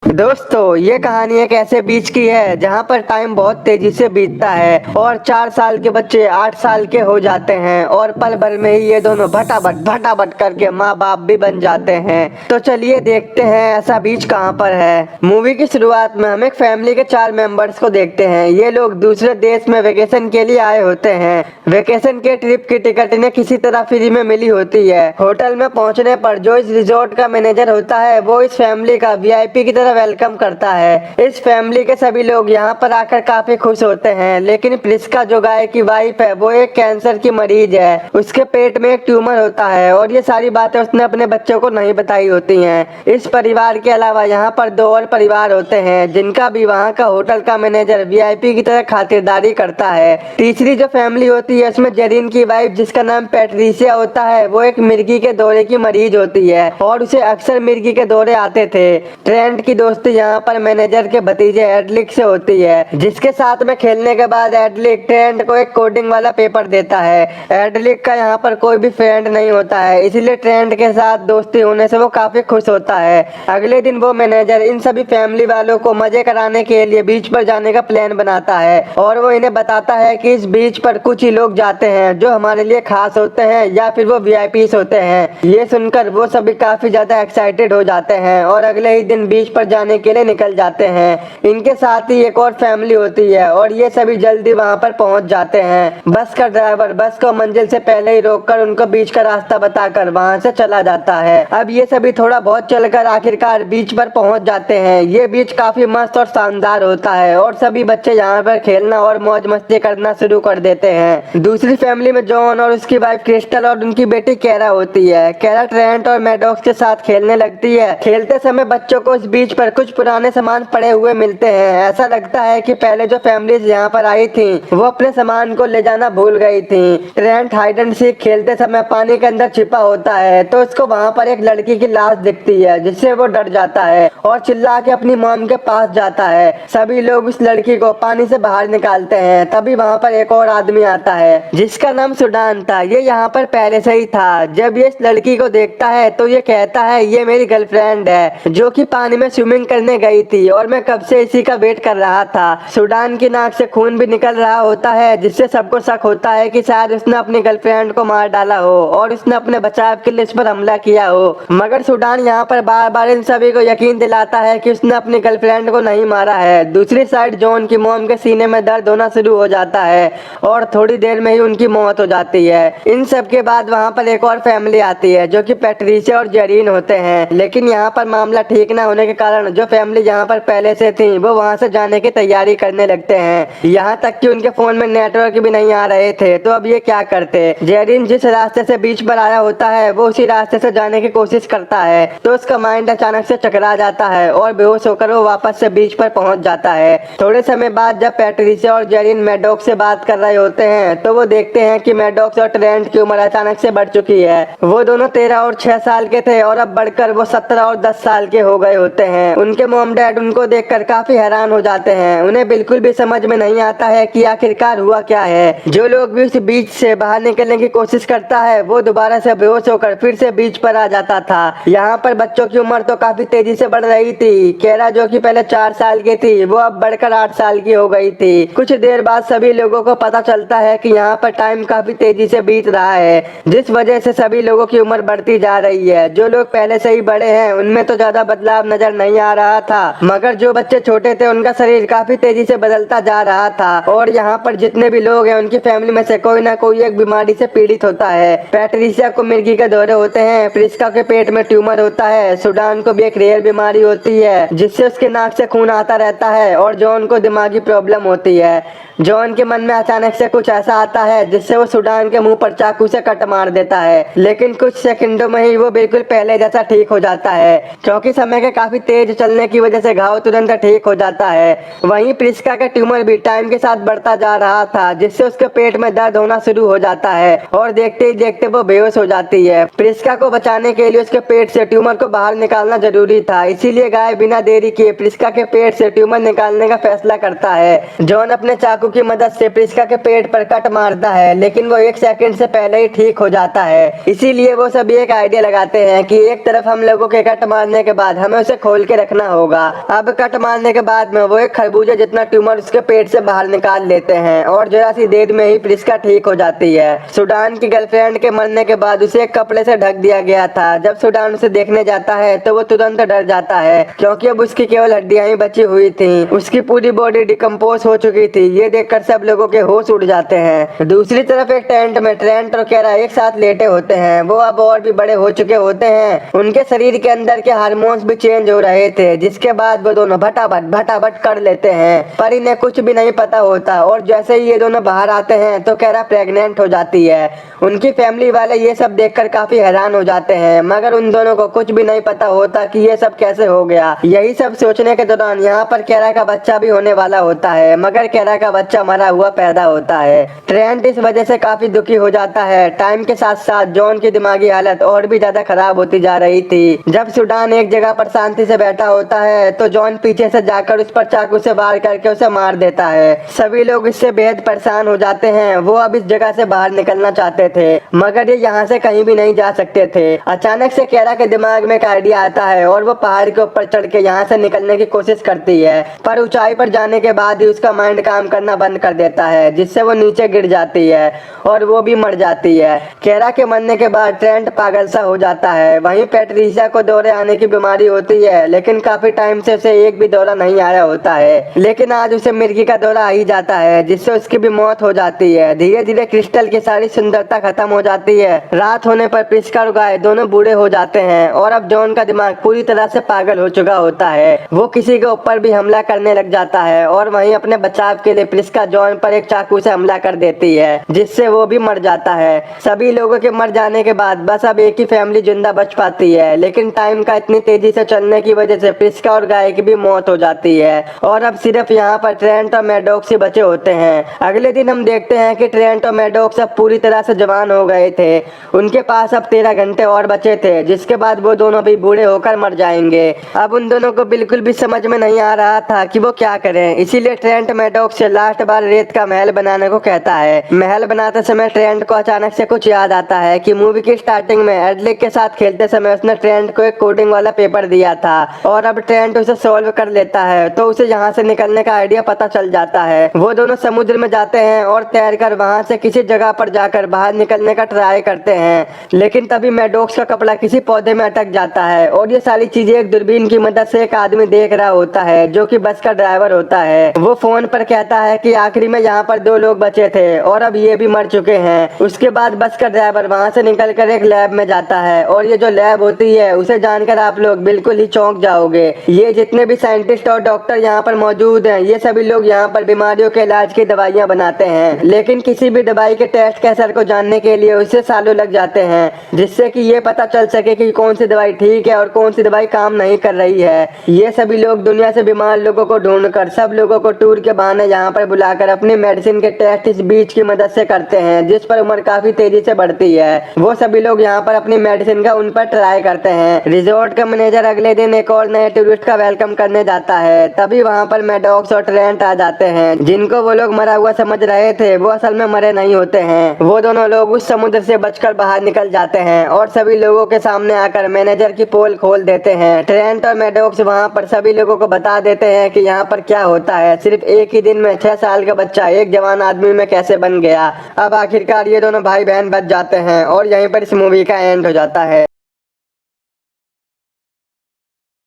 दोस्तों, ये कहानी एक ऐसे बीच की है जहाँ पर टाइम बहुत तेजी से बीतता है और 4 साल के बच्चे 8 साल के हो जाते हैं और पल भर में ही ये दोनों भटाभट करके माँ बाप भी बन जाते हैं। तो चलिए देखते हैं ऐसा बीच कहाँ पर है। मूवी की शुरुआत में हम एक फैमिली के 4 मेंबर्स को देखते हैं। ये लोग दूसरे देश में वेकेशन के लिए आए होते हैं। वेकेशन के ट्रिप की टिकट इन्हें किसी तरह फ्री में मिली होती है। होटल में पहुंचने पर जो इस रिजॉर्ट का मैनेजर होता है वो इस फैमिली का वीआईपी की तरह वेलकम करता है। इस फैमिली के सभी लोग यहाँ पर आकर काफी खुश होते हैं, लेकिन प्रिस्का जो गाय की वाइफ है वो एक कैंसर की मरीज है। उसके पेट में एक ट्यूमर होता है और ये सारी बातें उसने अपने बच्चों को नहीं बताई होती हैं। इस परिवार के अलावा यहाँ पर 2 और परिवार होते हैं जिनका भी वहाँ का होटल का मैनेजर वीआईपी की तरह खातिरदारी करता है। तीसरी जो फैमिली होती है उसमें जेरिन की वाइफ जिसका नाम पैट्रिसिया होता है वो एक मिर्गी के दौरे की मरीज होती है और उसे अक्सर मिर्गी के दौरे आते थे। ट्रेंट की दोस्ती यहाँ पर मैनेजर के भतीजे एडलिक से होती है, जिसके साथ में खेलने के बाद एडलिक ट्रेंट को एक कोडिंग वाला पेपर देता है। एडलिक का यहाँ पर कोई भी फ्रेंड नहीं होता है, इसलिए ट्रेंट के साथ दोस्ती होने से वो काफी खुश होता है। अगले दिन वो मैनेजर इन सभी फैमिली वालों को मजे कराने के लिए बीच पर जाने का प्लान बनाता है और वो इन्हें बताता है कि इस बीच पर कुछ ही लोग जाते हैं जो हमारे लिए खास होते हैं या फिर वो वीआईपीस होते हैं। ये सुनकर वो सभी काफी ज्यादा एक्साइटेड हो जाते हैं और अगले ही दिन बीच पर जाने के लिए निकल जाते हैं। इनके साथ ही एक और फैमिली होती है और ये सभी जल्दी वहाँ पर पहुँच जाते हैं। बस का ड्राइवर बस को मंजिल से पहले ही रोककर उनको बीच का रास्ता बताकर वहाँ से चला जाता है। अब ये सभी थोड़ा बहुत चलकर आखिरकार बीच पर पहुँच जाते हैं। ये बीच काफी मस्त और शानदार होता है और सभी बच्चे यहाँ पर खेलना और मौज मस्ती करना शुरू कर देते हैं। दूसरी फैमिली में जॉन और उसकी वाइफ क्रिस्टल और उनकी बेटी कैरा होती है। कैरा ट्रेंट और मैडॉक्स के साथ खेलने लगती है। खेलते समय बच्चों को इस बीच पर कुछ पुराने सामान पड़े हुए मिलते हैं। ऐसा लगता है कि पहले जो फैमिलीज यहाँ पर आई थी वो अपने सामान को ले जाना भूल गई थी। ट्रेंट हाइड एंड सीक खेलते समय पानी के अंदर छिपा होता है तो उसको वहाँ पर एक लड़की की लाश दिखती है, जिससे वो डर जाता है और चिल्ला के अपनी मॉम के पास जाता है। सभी लोग उस लड़की को पानी से बाहर निकालते हैं। तभी वहाँ पर एक और आदमी आता है जिसका नाम सुडान था। ये यहाँ पर पहले से ही था। जब ये इस लड़की को देखता है तो ये कहता है ये मेरी गर्लफ्रेंड है जो कि पानी में स्विमिंग करने गई थी और मैं कब से इसी का वेट कर रहा था। सुडान की नाक से खून भी निकल रहा होता है, जिससे सबको शक होता है कि शायद उसने अपनी गर्लफ्रेंड को मार डाला हो और उसने अपने बचाव के लिए इस पर हमला किया हो। मगर सुडान यहाँ पर बार बार इन सभी को यकीन दिलाता है कि उसने अपनी गर्लफ्रेंड को नहीं मारा है। दूसरी साइड जॉन की मॉम के सीने में दर्द होना शुरू हो जाता है और थोड़ी देर में ही उनकी मौत हो जाती है। इन सब के बाद वहाँ पर एक और फैमिली आती है जो कि पैट्रिसिया और जेरिन होते हैं, लेकिन यहाँ पर मामला ठीक ना होने के कारण जो फैमिली यहाँ पर पहले से थी वो वहाँ से जाने की तैयारी करने लगते हैं। यहाँ तक कि उनके फोन में नेटवर्क भी नहीं आ रहे थे। तो अब ये क्या करते। जेरिन जिस रास्ते से बीच पर आया होता है वो उसी रास्ते से जाने की कोशिश करता है तो उसका माइंड अचानक से चकरा जाता है और बेहोश होकर वो वापस से बीच पर पहुंच जाता है। थोड़े समय बाद जब पैट्रिसिया और जेरिन मैडॉक्स से बात कर रहे होते हैं तो वो देखते हैं कि मैडॉक्स और ट्रेंट की उम्र अचानक से बढ़ चुकी है। वो दोनों 13 और 6 साल के थे और अब बढ़कर वो 17 और 10 साल के हो गए होते हैं। उनके मॉम डैड उनको देखकर काफी हैरान हो जाते हैं। उन्हें बिल्कुल भी समझ में नहीं आता है कि आखिरकार हुआ क्या है। जो लोग भी उस बीच से बाहर निकलने की कोशिश करता है वो दोबारा से बेहोश होकर फिर से बीच पर आ जाता था। यहाँ पर बच्चों की उम्र तो काफी तेजी से बढ़ रही थी। कैरा जो कि पहले 4 साल की थी वो अब बढ़कर 8 साल की हो गई थी। कुछ देर बाद सभी लोगों को पता चलता है कि यहाँ पर टाइम काफी तेजी से बीत रहा है, जिस वजह से सभी लोगों की उम्र बढ़ती जा रही है। जो लोग पहले से ही बड़े हैं उनमें तो ज्यादा बदलाव नजर नहीं आ रहा था, मगर जो बच्चे छोटे थे उनका शरीर काफी तेजी से बदलता जा रहा था। और यहाँ पर जितने भी लोग हैं उनकी फैमिली में से कोई ना कोई एक बीमारी से पीड़ित होता है। पैट्रिसिया को मिर्गी के दौरे होते हैं, प्रिस्का के पेट में ट्यूमर होता है, सुडान को भी एक रेयर बीमारी होती है जिससे उसके नाक से खून आता रहता है और जॉन को दिमागी प्रॉब्लम होती है। जॉन के मन में अचानक से कुछ ऐसा आता है जिससे वो सुडान के मुंह पर चाकू से कट मार देता है, लेकिन कुछ सेकंडों में ही वो बिल्कुल पहले जैसा ठीक हो जाता है क्योंकि समय के काफी तेज चलने की वजह से घाव तुरंत ठीक हो जाता है। वहीं प्रिस्का का ट्यूमर भी टाइम के साथ बढ़ता जा रहा था, जिससे उसके पेट में दर्द होना शुरू हो जाता है और देखते ही देखते वो बेहोश हो जाती है। प्रिस्का को बचाने के लिए उसके पेट से ट्यूमर को बाहर निकालना जरूरी था, इसीलिए गाय बिना देरी किए प्रिस्का के पेट से ट्यूमर निकालने का फैसला करता है। जॉन अपने चाकू चाकू की मदद से प्रिस्का के पेट पर कट मारता है, लेकिन वो 1 सेकंड से पहले ही ठीक हो जाता है। इसीलिए वो सभी एक आइडिया लगाते हैं कि एक तरफ हम लोगों के कट मारने के बाद हमें उसे खोल के रखना होगा। अब कट मारने के बाद में वो एक खरबूजे जितना ट्यूमर उसके पेट से बाहर निकाल लेते हैं और जरा सी देर में ही प्रिस्का ठीक हो जाती है। सुडान की गर्लफ्रेंड के मरने के बाद उसे एक कपड़े से ढक दिया गया था। जब सुडान उसे देखने जाता है तो वो तुरंत डर जाता है, क्योंकि अब उसकी केवल हड्डियां ही बची हुई थी। उसकी पूरी बॉडी डिकम्पोज हो चुकी थी। ये देखकर सब लोगों के होश उड़ जाते हैं। दूसरी तरफ एक टेंट में ट्रेंट और केरा एक साथ लेटे होते हैं। वो अब और भी बड़े हो चुके होते हैं। उनके शरीर के अंदर के हार्मोन्स भी चेंज हो रहे थे, जिसके बाद वो दोनों भटाभट कर लेते हैं। पर इन्हें कुछ भी नहीं पता होता और जैसे ही ये दोनों बाहर आते हैं तो केरा प्रेग्नेंट हो जाती है। उनकी फैमिली वाले ये सब देखकर काफी हैरान हो जाते हैं, मगर उन दोनों को कुछ भी नहीं पता होता कि ये सब कैसे हो गया। यही सब सोचने के दौरान यहाँ पर केरा का बच्चा भी होने वाला होता है, मगर केरा का बच्चा मरा हुआ पैदा होता है। ट्रेंट इस वजह से काफी दुखी हो जाता है। टाइम के साथ साथ जॉन की दिमागी हालत और भी ज्यादा खराब होती जा रही थी। जब सुडान एक जगह पर शांति से बैठा होता है तो जॉन पीछे से जाकर उस पर चाकू से वार करके उसे मार देता है। सभी लोग इससे बेहद परेशान हो जाते हैं। वो अब इस जगह से बाहर निकलना चाहते थे, मगर ये यहाँ से कहीं भी नहीं जा सकते थे। अचानक से केरा के दिमाग में एक आइडिया आता है और वो पहाड़ के ऊपर चढ़ के यहाँ से निकलने की कोशिश करती है, पर ऊंचाई पर जाने के बाद ही उसका माइंड काम करना बंद कर देता है, जिससे वो नीचे गिर जाती है और वो भी मर जाती है। केरा के मरने के बाद ट्रेंट पागल सा हो जाता है। वहीं पैट्रिशिया को दौरे आने की बीमारी होती है, लेकिन काफी टाइम से उसे एक भी दौरा नहीं आया होता है। लेकिन आज उसे मिर्गी का दौरा आ ही जाता है, जिससे उसकी भी मौत हो जाती है। धीरे धीरे क्रिस्टल की सारी सुंदरता खत्म हो जाती है। रात होने पर प्रिस्का और गाय दोनों बूढ़े हो जाते हैं और अब जॉन का दिमाग पूरी तरह से पागल हो चुका होता है। वो किसी के ऊपर भी हमला करने लग जाता है और वहीं अपने बचाव के लिए प्रिस्का जॉन पर एक चाकू से हमला कर देती है, जिससे वो भी मर जाता है। सभी लोगों के मर जाने के बाद बस अब एक ही फैमिली जिंदा बच पाती है, लेकिन टाइम का इतनी तेजी से चलने की वजह से प्रिस्का और गाय की भी मौत हो जाती है और अब सिर्फ यहाँ पर ट्रेंट और मैडॉक्स ही बचे होते हैं। अगले दिन हम देखते हैं कि ट्रेंट और मैडॉक्स अब पूरी तरह से जवान हो गए थे। उनके पास अब 13 घंटे और बचे थे, जिसके बाद वो दोनों भी बूढ़े होकर मर जाएंगे। अब उन दोनों को बिल्कुल भी समझ में नहीं आ रहा था कि वो क्या करें, इसीलिए ट्रेंट मैडॉक्स से लास्ट बार रेत का महल बनाने को कहता है। महल बनाते समय ट्रेंट को अचानक से कुछ याद आता है कि मूवी की स्टार्टिंग में एडलिक के साथ खेलते समय उसने ट्रेंट को एक कोडिंग वाला पेपर दिया था और अब ट्रेंट उसे सॉल्व कर लेता है, तो उसे यहाँ से निकलने का आइडिया पता चल जाता है। वो दोनों समुद्र में जाते हैं और तैरकर वहाँ से किसी जगह पर जाकर बाहर निकलने का ट्राई करते हैं, लेकिन तभी मैडॉक्स का कपड़ा किसी पौधे में अटक जाता है और ये सारी चीजें एक दूरबीन की मदद से एक आदमी देख रहा होता है, जो कि बस का ड्राइवर होता है। वो फोन पर कहता है कि आखिरी में यहाँ पर 2 लोग बचे थे और अब ये भी मर चुके हैं। उसके बाद बस का ड्राइवर वहाँ से निकलकर एक लैब में जाता है और ये जो लैब होती है उसे जानकर आप लोग बिल्कुल ही चौंक जाओगे। ये जितने भी साइंटिस्ट और डॉक्टर यहाँ पर मौजूद हैं, ये सभी लोग यहाँ पर बीमारियों के इलाज की दवाइयाँ बनाते हैं, लेकिन किसी भी दवाई के टेस्ट के असर को जानने के लिए उसे सालों लग जाते हैं, जिससे कि ये पता चल सके कि कौन सी दवाई ठीक है और कौन सी दवाई काम नहीं कर रही है। ये सभी लोग दुनिया से बीमार लोगों को ढूंढकर सब लोगों को टूर के बहाने यहाँ पर बुलाकर अपनी मेडिसिन के टेस्ट इस बीज की मदद से करते हैं, जिस पर उम्र काफी तेजी से बढ़ती है। वो सभी लोग यहाँ पर अपनी मेडिसिन का उन पर ट्राई करते हैं। रिजॉर्ट का मैनेजर अगले दिन एक और नए टूरिस्ट का वेलकम करने जाता है, तभी वहाँ पर मैडॉक्स और ट्रेंट आ जाते हैं, जिनको वो लोग मरा हुआ समझ रहे थे, वो असल में मरे नहीं होते हैं। वो दोनों लोग उस समुद्र से बचकर बाहर निकल जाते हैं और सभी लोगों के सामने आकर मैनेजर की पोल खोल देते हैं। ट्रेंट और मैडॉक्स वहाँ पर सभी लोगों को बता देते हैं कि यहाँ पर क्या होता है, सिर्फ एक ही दिन में 6 साल का बच्चा एक जवान आदमी में कैसे बन गया। अब आखिरकार ये दोनों भाई बहन बच जाते हैं और यहीं पर इस मूवी का एंड हो जाता है।